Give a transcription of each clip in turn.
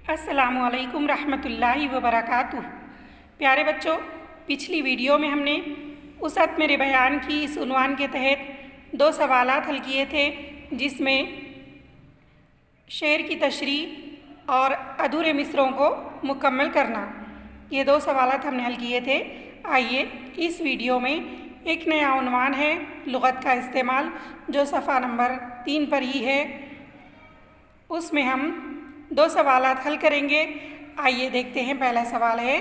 अस्सलामुअलैकुम रहमतुल्लाहि व बरकातुहू। प्यारे बच्चों, पिछली वीडियो में हमने उसअत मेरे बयान की इस उन्वान के तहत 2 सवालात हल किए थे, जिसमें शेर की तशरीह और अधूरे मिसरों को मुकम्मल करना, ये 2 सवालात हमने हल किए थे। आइए इस वीडियो में एक नया उन्वान है लुग़त का इस्तेमाल, जो सफ़ा नंबर 3 पर ही है, उसमें हम 2 सवालात हल करेंगे। आइए देखते हैं। पहला सवाल है,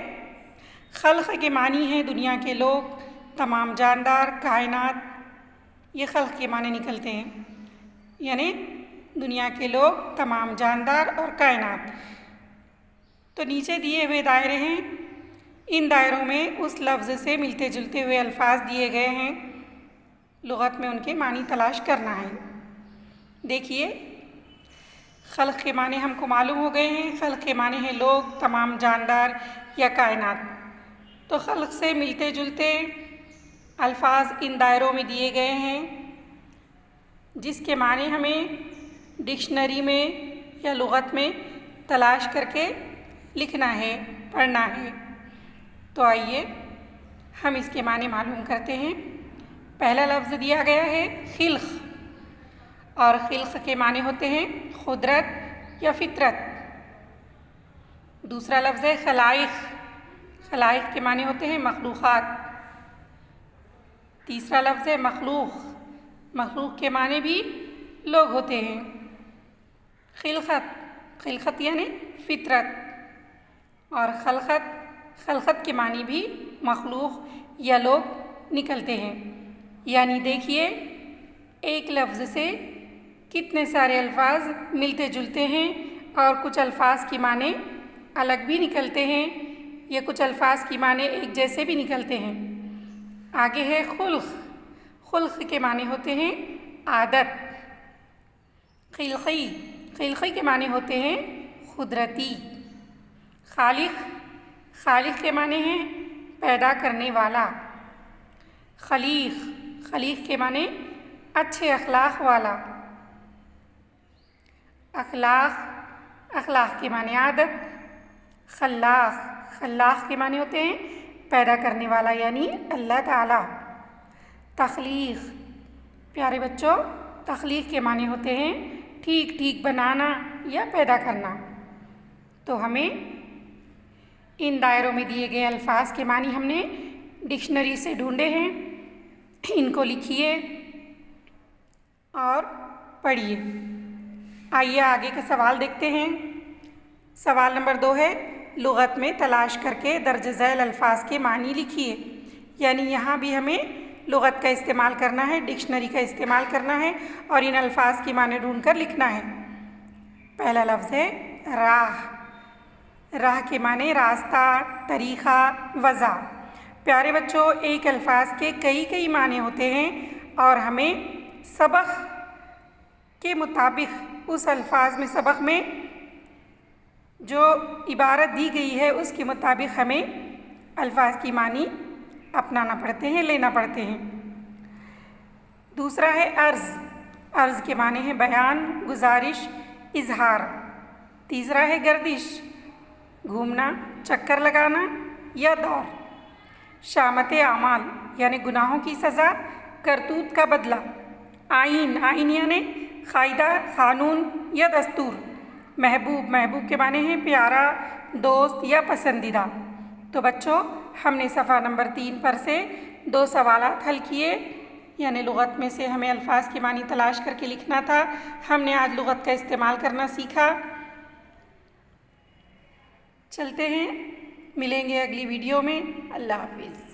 खल्क़ के मानी हैं दुनिया के लोग, तमाम जानदार, कायनात। ये खल्क़ के माने निकलते हैं, यानी दुनिया के लोग, तमाम जानदार और कायनात। तो नीचे दिए हुए दायरे हैं, इन दायरों में उस लफ्ज़ से मिलते जुलते हुए अल्फाज दिए गए हैं, लुग़त में उनके मानी तलाश करना है। देखिए, खल्क़ के माने हमको मालूम हो गए हैं। खल्क़ के माने हैं लोग, तमाम जानदार या कायनात। तो खल्क़ से मिलते जुलते अल्फाज इन दायरों में दिए गए हैं, जिसके माने हमें डिक्शनरी में या लुग़त में तलाश करके लिखना है, पढ़ना है। तो आइए हम इसके माने मालूम करते हैं। पहला लफ्ज़ दिया गया है खिल्क़, और खिल्क़ के माने होते हैं खुदरत या फितरत। दूसरा लफ्ज़ है खलाइक़, खलाइक़ के माने होते हैं मखलूक़ात। तीसरा लफ्ज़ है मखलूक़, मखलूक़ के माने भी लोग होते हैं। खिलक़त, खिलक़त यानी फितरत, और खलक़त, खलक़त के मानी भी मखलूक़ या लोग निकलते हैं। यानी देखिए, एक लफ्ज़ से कितने सारे अल्फाज मिलते जुलते हैं, और कुछ अल्फाज की माने अलग भी निकलते हैं, या कुछ अल्फाज की माने एक जैसे भी निकलते हैं। आगे है खुल्क़, खुल्क़ के माने होते हैं आदत। खिल्क़ी, खिल्क़ी के माने होते हैं खुदरती। खालिक़, खालिक़ के माने हैं पैदा करने वाला। खलीक़, खलीक़ के माने अच्छे अखलाक़ वाला। अखलाक़, अखलाक़ के माने आदत। खल्लाक़, खल्लाक़ के माने होते हैं पैदा करने वाला, यानी अल्लाह ताला। तख़लीक़, प्यारे बच्चों, तख़लीक़ के माने होते हैं ठीक ठीक बनाना या पैदा करना। तो हमें इन दायरों में दिए गए अल्फाज के मानी हमने डिक्शनरी से ढूंढे हैं, इनको लिखिए और पढ़िए। आइए आगे का सवाल देखते हैं। सवाल नंबर 2 है, लुग़त में तलाश करके दर्ज झैल अल्फाज के मानी लिखिए। यानी यहाँ भी हमें लुग़त का इस्तेमाल करना है, डिक्शनरी का इस्तेमाल करना है, और इन अल्फाज के माने ढूंढ कर लिखना है। पहला लफ्ज़ है राह, राह के माने रास्ता, तरीक़ा, वज़ा। प्यारे बच्चों, एक अल्फाज के कई कई माने होते हैं, और हमें सबक के मुताबिक उस अल्फाज में, सबक में जो इबारत दी गई है उसके मुताबिक हमें अल्फाज की मानी अपनाना पड़ते हैं, लेना पड़ते हैं। दूसरा है अर्ज़, अर्ज़ के माने हैं बयान, गुजारिश, इजहार। तीसरा है गर्दिश, घूमना, चक्कर लगाना या दौर। शामत आमाल, यानी गुनाहों की सज़ा, करतूत का बदला। आइन, आइन यानी कायदा, क़ानून या दस्तूर। महबूब, महबूब के माने हैं प्यारा, दोस्त या पसंदीदा। तो बच्चों, हमने सफ़ा नंबर 3 पर से 2 सवालात हल किए, यानी लुग़त में से हमें अल्फाज की मानी तलाश करके लिखना था। हमने आज लुग़त का इस्तेमाल करना सीखा। चलते हैं, मिलेंगे अगली वीडियो में। अल्लाह हाफ़िज़।